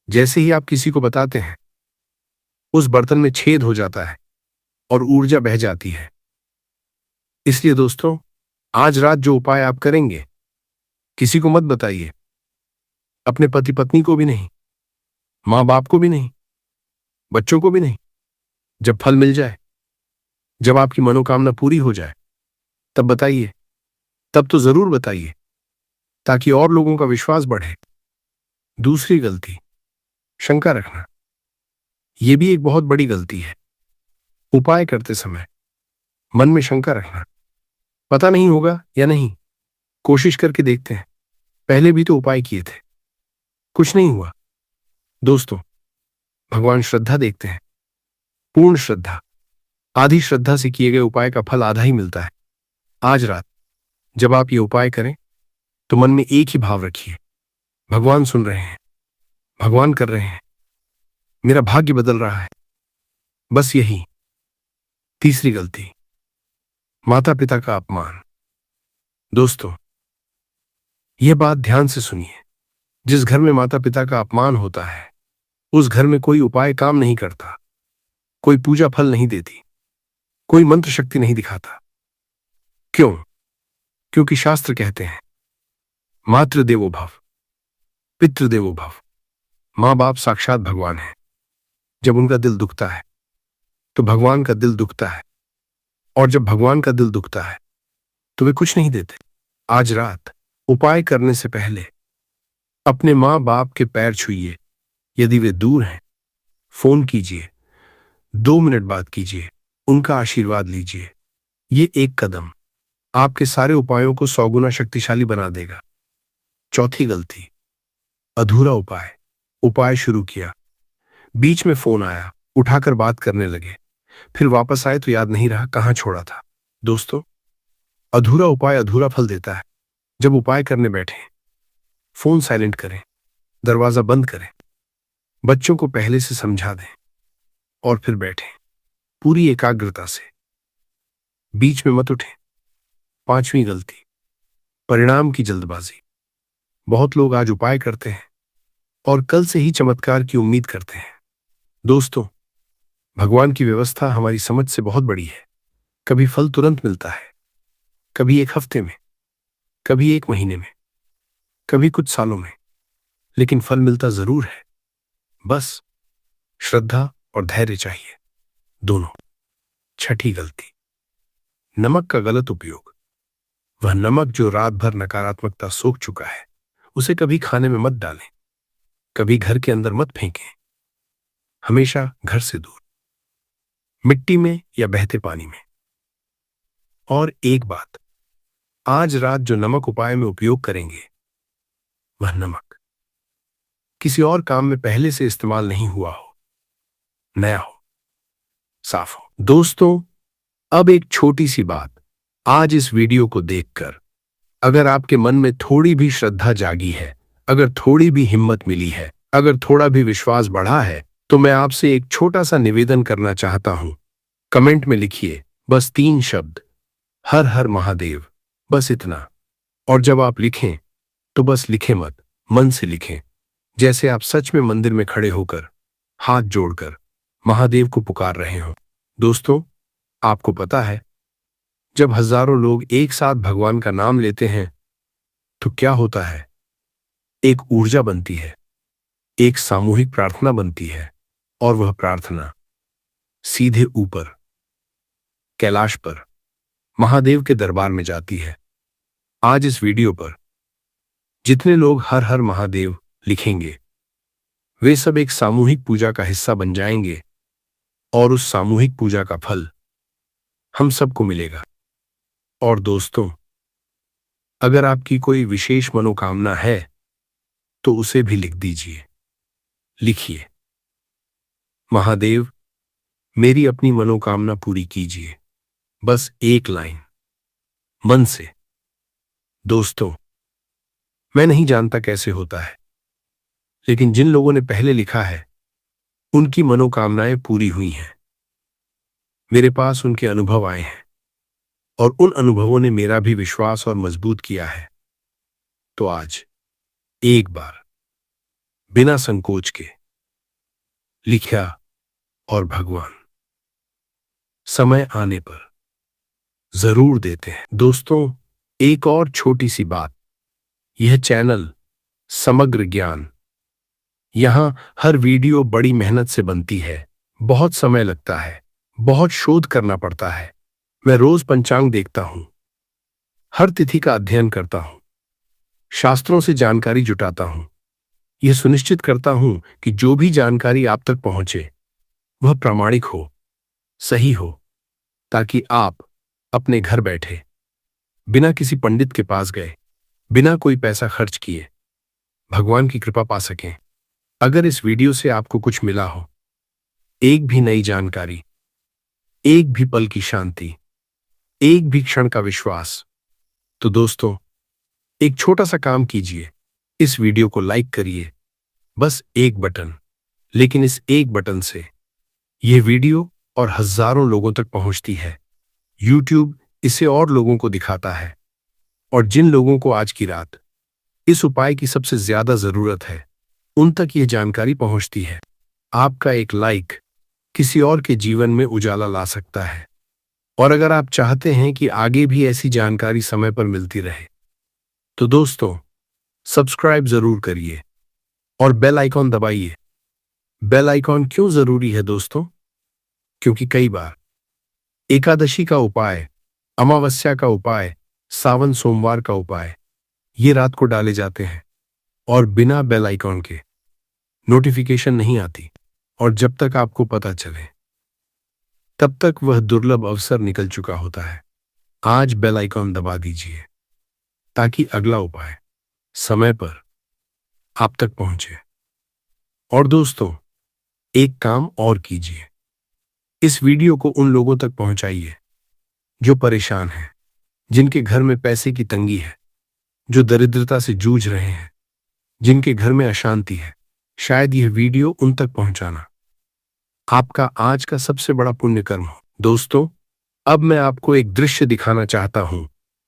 जैसे ही आप किसी को बताते हैं, उस बर्तन में छेद हो जाता है और ऊर्जा बह जाती है। इसलिए दोस्तों, आज रात जो उपाय आप करेंगे, किसी को मत बताइए, अपने पति पत्नी को भी नहीं, मां बाप को भी नहीं, बच्चों को भी नहीं। जब फल मिल जाए, जब आपकी मनोकामना पूरी हो जाए, तब बताइए, तब तो जरूर बताइए, ताकि और लोगों का विश्वास बढ़े। दूसरी गलती, शंका रखना। यह भी एक बहुत बड़ी गलती है। उपाय करते समय मन में शंका रखना, पता नहीं होगा या नहीं, कोशिश करके देखते हैं। पहले भी तो उपाय किए थे, कुछ नहीं हुआ। दोस्तों, भगवान श्रद्धा देखते हैं, पूर्ण श्रद्धा। आधी श्रद्धा से किए गए उपाय का फल आधा ही मिलता है। आज रात जब आप ये उपाय करें तो मन में एक ही भाव रखिए, भगवान सुन रहे हैं, भगवान कर रहे हैं, मेरा भाग्य बदल रहा है। बस यही। तीसरी गलती, माता पिता का अपमान। दोस्तों, यह बात ध्यान से सुनिए। जिस घर में माता पिता का अपमान होता है, उस घर में कोई उपाय काम नहीं करता, कोई पूजा फल नहीं देती, कोई मंत्र शक्ति नहीं दिखाता। क्यों? क्योंकि शास्त्र कहते हैं, मातृदेवो भव, पितृदेवो भव। मां बाप साक्षात भगवान है। जब उनका दिल दुखता है तो भगवान का दिल दुखता है, और जब भगवान का दिल दुखता है तो वे कुछ नहीं देते। आज रात उपाय करने से पहले अपने मां बाप के पैर छूइए। यदि वे दूर हैं, फोन कीजिए, 2 मिनट बात कीजिए, उनका आशीर्वाद लीजिए। ये एक कदम आपके सारे उपायों को 100 गुना शक्तिशाली बना देगा। चौथी गलती, अधूरा उपाय। उपाय शुरू किया, बीच में फोन आया, उठाकर बात करने लगे, फिर वापस आए तो याद नहीं रहा कहां छोड़ा था। दोस्तों, अधूरा उपाय अधूरा फल देता है। जब उपाय करने बैठे, फोन साइलेंट करें, दरवाजा बंद करें, बच्चों को पहले से समझा दें और फिर बैठें पूरी एकाग्रता से। बीच में मत उठें। पांचवी गलती, परिणाम की जल्दबाजी। बहुत लोग आज उपाय करते हैं और कल से ही चमत्कार की उम्मीद करते हैं। दोस्तों, भगवान की व्यवस्था हमारी समझ से बहुत बड़ी है। कभी फल तुरंत मिलता है, कभी 1 हफ्ते में, कभी 1 महीने में, कभी कुछ सालों में, लेकिन फल मिलता जरूर है। बस श्रद्धा और धैर्य चाहिए, दोनों। छठी गलती, नमक का गलत उपयोग। वह नमक जो रात भर नकारात्मकता सोख चुका है, उसे कभी खाने में मत डालें, कभी घर के अंदर मत फेंकें। हमेशा घर से दूर, मिट्टी में या बहते पानी में। और एक बात, आज रात जो नमक उपाय में उपयोग करेंगे, वह नमक किसी और काम में पहले से इस्तेमाल नहीं हुआ हो, नया हो, साफ हो। दोस्तों, अब एक छोटी सी बात। आज इस वीडियो को देखकर अगर आपके मन में थोड़ी भी श्रद्धा जागी है, अगर थोड़ी भी हिम्मत मिली है, अगर थोड़ा भी विश्वास बढ़ा है, तो मैं आपसे एक छोटा सा निवेदन करना चाहता हूं। कमेंट में लिखिए बस 3 शब्द, हर हर महादेव। बस इतना। और जब आप लिखें तो बस लिखें मत, मन से लिखें, जैसे आप सच में मंदिर में खड़े होकर हाथ जोड़कर महादेव को पुकार रहे हो। दोस्तों, आपको पता है, जब हजारों लोग एक साथ भगवान का नाम लेते हैं तो क्या होता है? एक ऊर्जा बनती है, एक सामूहिक प्रार्थना बनती है, और वह प्रार्थना सीधे ऊपर कैलाश पर महादेव के दरबार में जाती है। आज इस वीडियो पर जितने लोग हर हर महादेव लिखेंगे, वे सब एक सामूहिक पूजा का हिस्सा बन जाएंगे, और उस सामूहिक पूजा का फल हम सबको मिलेगा। और दोस्तों, अगर आपकी कोई विशेष मनोकामना है तो उसे भी लिख दीजिए। लिखिए, महादेव, मेरी अपनी मनोकामना पूरी कीजिए। बस एक लाइन, मन से। दोस्तों, मैं नहीं जानता कैसे होता है, लेकिन जिन लोगों ने पहले लिखा है, उनकी मनोकामनाएं पूरी हुई हैं। मेरे पास उनके अनुभव आए हैं, और उन अनुभवों ने मेरा भी विश्वास और मजबूत किया है। तो आज एक बार बिना संकोच के लिखा, और भगवान समय आने पर जरूर देते हैं। दोस्तों, एक और छोटी सी बात, यह चैनल समग्र ज्ञान, यहां हर वीडियो बड़ी मेहनत से बनती है, बहुत समय लगता है, बहुत शोध करना पड़ता है। मैं रोज पंचांग देखता हूं, हर तिथि का अध्ययन करता हूं, शास्त्रों से जानकारी जुटाता हूं। यह सुनिश्चित करता हूं कि जो भी जानकारी आप तक पहुंचे वह प्रामाणिक हो, सही हो, ताकि आप अपने घर बैठे, बिना किसी पंडित के पास गए, बिना कोई पैसा खर्च किए, भगवान की कृपा पा सकें। अगर इस वीडियो से आपको कुछ मिला हो, एक भी नई जानकारी, एक भी पल की शांति, एक भी क्षण का विश्वास, तो दोस्तों एक छोटा सा काम कीजिए, इस वीडियो को लाइक करिए। बस एक बटन, लेकिन इस एक बटन से यह वीडियो और हजारों लोगों तक पहुंचती है। यूट्यूब इसे और लोगों को दिखाता है, और जिन लोगों को आज की रात इस उपाय की सबसे ज्यादा जरूरत है, उन तक यह जानकारी पहुंचती है। आपका एक लाइक किसी और के जीवन में उजाला ला सकता है। और अगर आप चाहते हैं कि आगे भी ऐसी जानकारी समय पर मिलती रहे, तो दोस्तों सब्सक्राइब जरूर करिए और बेल आइकॉन दबाइए। बेल आइकॉन क्यों जरूरी है दोस्तों? क्योंकि कई बार एकादशी का उपाय, अमावस्या का उपाय, सावन सोमवार का उपाय ये रात को डाले जाते हैं और बिना बेल आइकॉन के नोटिफिकेशन नहीं आती, और जब तक आपको पता चले तब तक वह दुर्लभ अवसर निकल चुका होता है। आज बेल आइकॉन दबा दीजिए ताकि अगला उपाय समय पर आप तक पहुंचे। और दोस्तों एक काम और कीजिए, इस वीडियो को उन लोगों तक पहुंचाइए जो परेशान हैं, जिनके घर में पैसे की तंगी है, जो दरिद्रता से जूझ रहे हैं, जिनके घर में अशांति है। शायद यह वीडियो उन तक पहुंचाना आपका आज का सबसे बड़ा पुण्य कर्म हो। दोस्तों अब मैं आपको एक दृश्य दिखाना चाहता हूं,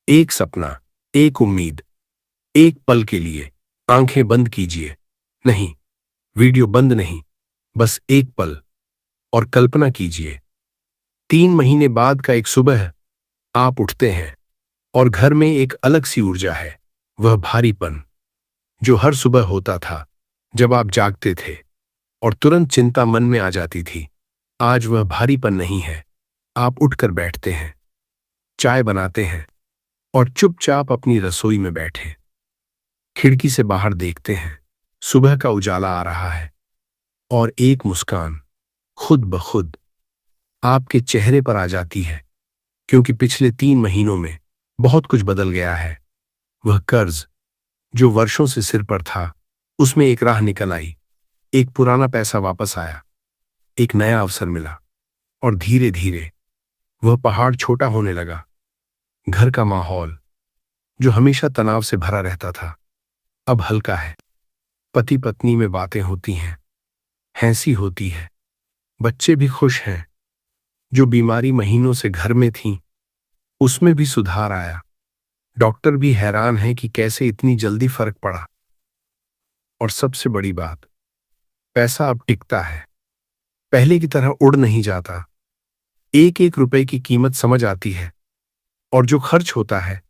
एक सपना, एक उम्मीद, एक पल के लिए आंखें बंद कीजिए। नहीं, वीडियो बंद नहीं, बस एक पल, और कल्पना कीजिए 3 महीने बाद का एक सुबह आप उठते हैं और घर में एक अलग सी ऊर्जा है। वह भारीपन जो हर सुबह होता था जब आप जागते थे और तुरंत चिंता मन में आ जाती थी, आज वह भारीपन नहीं है। आप उठकर बैठते हैं, चाय बनाते हैं और चुपचाप अपनी रसोई में बैठे खिड़की से बाहर देखते हैं। सुबह का उजाला आ रहा है और एक मुस्कान खुद ब खुद आपके चेहरे पर आ जाती है, क्योंकि पिछले 3 महीनों में बहुत कुछ बदल गया है। वह कर्ज जो वर्षों से सिर पर था, उसमें एक राह निकल आई, एक पुराना पैसा वापस आया, एक नया अवसर मिला, और धीरे धीरे वह पहाड़ छोटा होने लगा। घर का माहौल जो हमेशा तनाव से भरा रहता था, अब हल्का है। पति पत्नी में बातें होती हैं, हंसी होती है, बच्चे भी खुश हैं। जो बीमारी महीनों से घर में थी, उसमें भी सुधार आया। डॉक्टर भी हैरान है कि कैसे इतनी जल्दी फर्क पड़ा। और सबसे बड़ी बात, पैसा अब टिकता है, पहले की तरह उड़ नहीं जाता। एक एक रुपए की कीमत समझ आती है, और जो खर्च होता है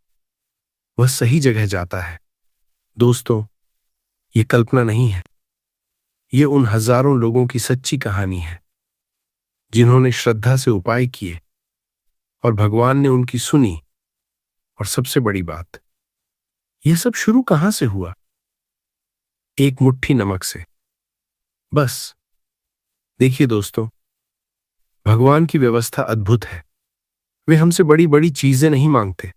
वह सही जगह जाता है। दोस्तों ये कल्पना नहीं है, ये उन हजारों लोगों की सच्ची कहानी है जिन्होंने श्रद्धा से उपाय किए और भगवान ने उनकी सुनी। और सबसे बड़ी बात, यह सब शुरू कहां से हुआ? एक मुट्ठी नमक से। बस देखिए दोस्तों, भगवान की व्यवस्था अद्भुत है। वे हमसे बड़ी बड़ी चीजें नहीं मांगते।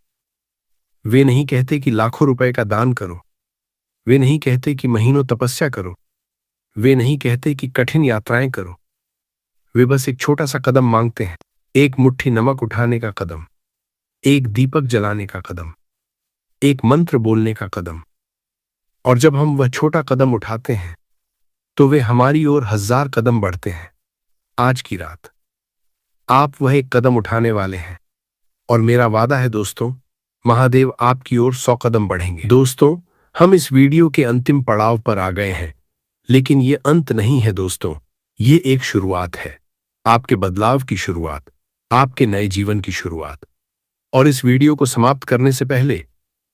वे नहीं कहते कि लाखों रुपए का दान करो। वे नहीं कहते कि महीनों तपस्या करो। वे नहीं कहते कि कठिन यात्राएं करो। वे बस एक छोटा सा कदम मांगते हैं, एक मुट्ठी नमक उठाने का कदम, एक दीपक जलाने का कदम, एक मंत्र बोलने का कदम। और जब हम वह छोटा कदम उठाते हैं, तो वे हमारी ओर 1000 कदम बढ़ते हैं। आज की रात आप वह एक कदम उठाने वाले हैं, और मेरा वादा है दोस्तों, महादेव आपकी ओर 100 कदम बढ़ेंगे। दोस्तों हम इस वीडियो के अंतिम पड़ाव पर आ गए हैं, लेकिन ये अंत नहीं है दोस्तों, ये एक शुरुआत है। आपके बदलाव की शुरुआत, आपके नए जीवन की शुरुआत। और इस वीडियो को समाप्त करने से पहले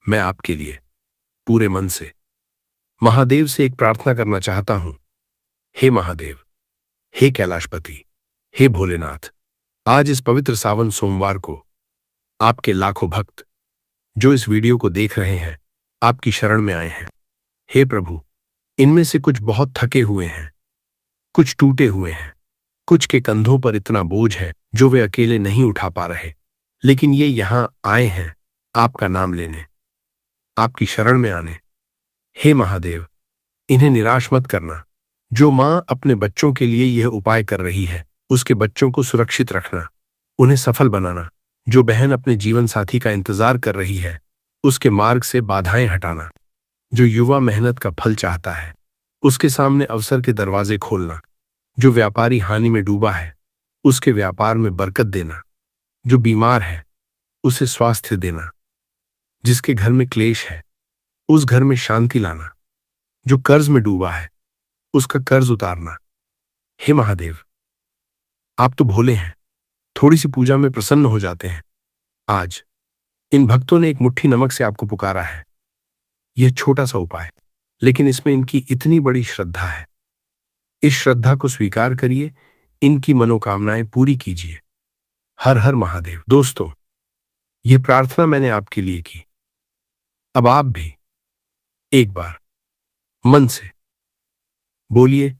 मैं आपके लिए पूरे मन से महादेव से एक प्रार्थना करना चाहता हूं। हे महादेव, हे कैलाशपति, हे भोलेनाथ, आज इस पवित्र सावन सोमवार को आपके लाखों भक्त जो इस वीडियो को देख रहे हैं आपकी शरण में आए हैं। हे प्रभु, इनमें से कुछ बहुत थके हुए हैं, कुछ टूटे हुए हैं, कुछ के कंधों पर इतना बोझ है जो वे अकेले नहीं उठा पा रहे, लेकिन ये यहां आए हैं आपका नाम लेने, आपकी शरण में आने। हे महादेव, इन्हें निराश मत करना। जो मां अपने बच्चों के लिए यह उपाय कर रही है, उसके बच्चों को सुरक्षित रखना, उन्हें सफल बनाना। जो बहन अपने जीवन साथी का इंतजार कर रही है, उसके मार्ग से बाधाएं हटाना। जो युवा मेहनत का फल चाहता है, उसके सामने अवसर के दरवाजे खोलना। जो व्यापारी हानि में डूबा है, उसके व्यापार में बरकत देना। जो बीमार है, उसे स्वास्थ्य देना। जिसके घर में क्लेश है, उस घर में शांति लाना। जो कर्ज में डूबा है, उसका कर्ज उतारना। हे महादेव, आप तो भोले हैं, थोड़ी सी पूजा में प्रसन्न हो जाते हैं। आज इन भक्तों ने एक मुट्ठी नमक से आपको पुकारा है। यह छोटा सा उपाय, लेकिन इसमें इनकी इतनी बड़ी श्रद्धा है। इस श्रद्धा को स्वीकार करिए, इनकी मनोकामनाएं पूरी कीजिए। हर हर महादेव। दोस्तों, यह प्रार्थना मैंने आपके लिए की। अब आप भी एक बार मन से बोलिए,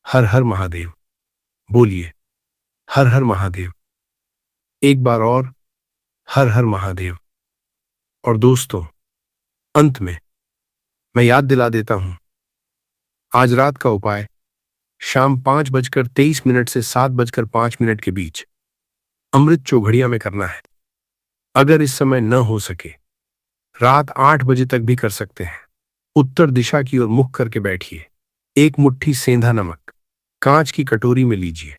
हर हर महादेव। बोलिए, हर हर महादेव। एक बार और, हर हर महादेव। और दोस्तों, अंत में मैं याद दिला देता हूं, आज रात का उपाय शाम 5:23 से 7:05 के बीच अमृत चौघड़िया में करना है। अगर इस समय न हो सके, रात 8 बजे तक भी कर सकते हैं। उत्तर दिशा की ओर मुख करके बैठिए। एक मुट्ठी सेंधा नमक कांच की कटोरी में लीजिए।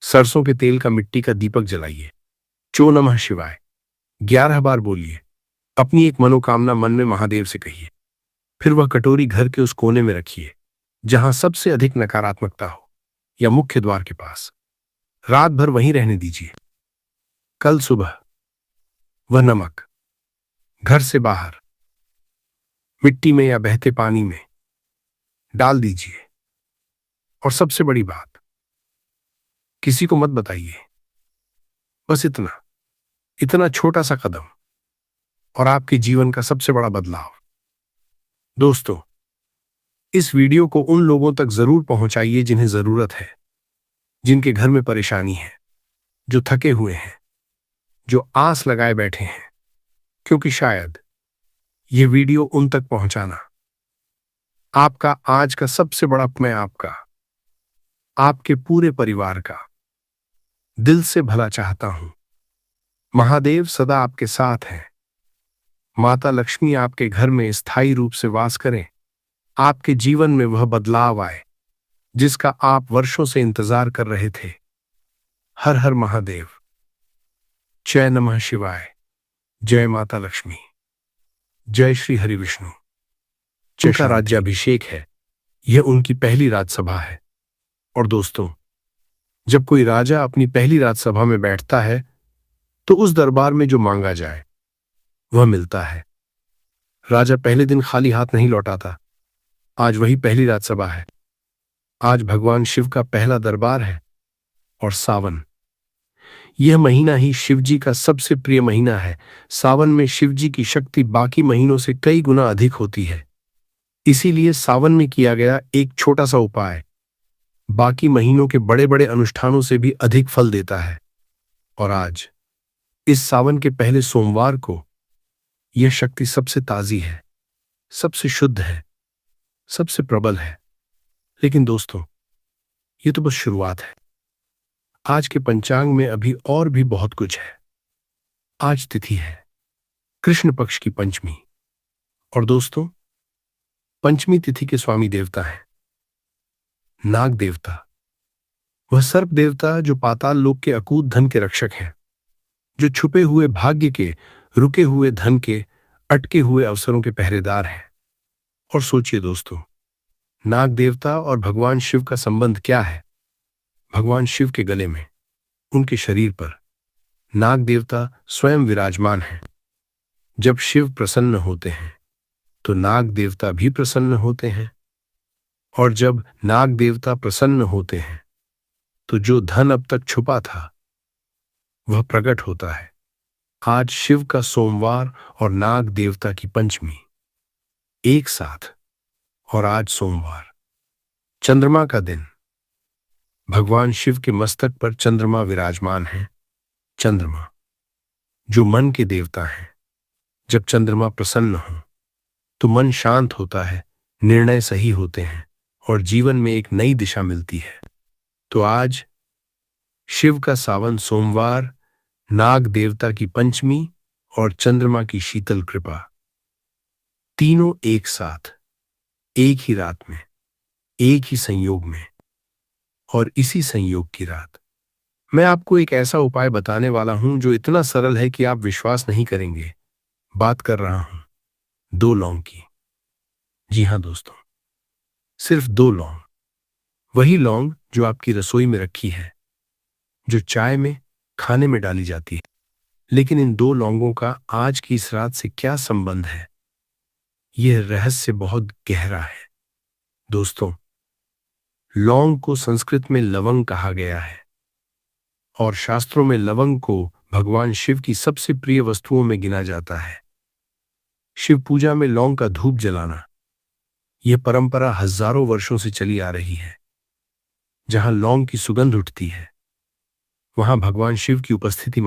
सरसों के तेल का मिट्टी का दीपक जलाइए। चो नमः शिवाय 11 बार बोलिए। अपनी एक मनोकामना मन में महादेव से कहिए। फिर वह कटोरी घर के उस कोने में रखिए जहां सबसे अधिक नकारात्मकता हो, या मुख्य द्वार के पास। रात भर वहीं रहने दीजिए। कल सुबह वह नमक घर से बाहर मिट्टी में या बहते पानी में डाल दीजिए। और सबसे बड़ी बात, किसी को मत बताइए। बस इतना छोटा सा कदम और आपके जीवन का सबसे बड़ा बदलाव। दोस्तों, इस वीडियो को उन लोगों तक जरूर पहुंचाइए जिन्हें जरूरत है, जिनके घर में परेशानी है, जो थके हुए हैं, जो आस लगाए बैठे हैं, क्योंकि शायद यह वीडियो उन तक पहुंचाना आपका आज का सबसे बड़ा, मैं आपका, आपके पूरे परिवार का दिल से भला चाहता हूं। महादेव सदा आपके साथ हैं। माता लक्ष्मी आपके घर में स्थायी रूप से वास करें। आपके जीवन में वह बदलाव आए जिसका आप वर्षों से इंतजार कर रहे थे। हर हर महादेव। जय नमः शिवाय। जय माता लक्ष्मी। जय श्री हरि विष्णु। जिनका राज्याभिषेक है, यह उनकी पहली राजसभा है। और दोस्तों, जब कोई राजा अपनी पहली राजसभा में बैठता है तो उस दरबार में जो मांगा जाए वह मिलता है। राजा पहले दिन खाली हाथ नहीं लौटा था। आज वही पहली राजसभा है। आज भगवान शिव का पहला दरबार है। और सावन, यह महीना ही शिव जी का सबसे प्रिय महीना है। सावन में शिव जी की शक्ति बाकी महीनों से कई गुना अधिक होती है। इसीलिए सावन में किया गया एक छोटा सा उपाय बाकी महीनों के बड़े बड़े अनुष्ठानों से भी अधिक फल देता है। और आज इस सावन के पहले सोमवार को यह शक्ति सबसे ताजी है, सबसे शुद्ध है, सबसे प्रबल है। लेकिन दोस्तों, यह तो बस शुरुआत है। आज के पंचांग में अभी और भी बहुत कुछ है। आज तिथि है कृष्ण पक्ष की पंचमी। और दोस्तों, पंचमी तिथि के स्वामी देवता हैं नाग देवता। वह सर्प देवता जो पाताल लोक के अकूत धन के रक्षक हैं, जो छुपे हुए भाग्य के, रुके हुए धन के, अटके हुए अवसरों के पहरेदार हैं। और सोचिए दोस्तों, नाग देवता और भगवान शिव का संबंध क्या है? भगवान शिव के गले में, उनके शरीर पर नाग देवता स्वयं विराजमान हैं। जब शिव प्रसन्न होते हैं तो नाग देवता भी प्रसन्न होते हैं। और जब नाग देवता प्रसन्न होते हैं तो जो धन अब तक छुपा था वह प्रकट होता है। आज शिव का सोमवार और नाग देवता की पंचमी एक साथ। और आज सोमवार, चंद्रमा का दिन। भगवान शिव के मस्तक पर चंद्रमा विराजमान है। चंद्रमा जो मन के देवता हैं। जब चंद्रमा प्रसन्न हो तो मन शांत होता है, निर्णय सही होते हैं और जीवन में एक नई दिशा मिलती है। तो आज शिव का सावन सोमवार, नाग देवता की पंचमी और चंद्रमा की शीतल कृपा, तीनों एक साथ, एक ही रात में, एक ही संयोग में। और इसी संयोग की रात मैं आपको एक ऐसा उपाय बताने वाला हूं जो इतना सरल है कि आप विश्वास नहीं करेंगे। बात कर रहा हूं 2 लौंग की। जी हां दोस्तों, सिर्फ 2 लौंग। वही लौंग जो आपकी रसोई में रखी है, जो चाय में, खाने में डाली जाती है। लेकिन इन 2 लौंगों का आज की इस रात से क्या संबंध है? यह रहस्य बहुत गहरा है दोस्तों। लौंग को संस्कृत में लवंग कहा गया है और शास्त्रों में लवंग को भगवान शिव की सबसे प्रिय वस्तुओं में गिना जाता है। शिव पूजा में लौंग का धूप जलाना, यह परंपरा हजारों वर्षों से चली आ रही है। जहां लौंग की सुगंध उठती है, वहां भगवान शिव की उपस्थिति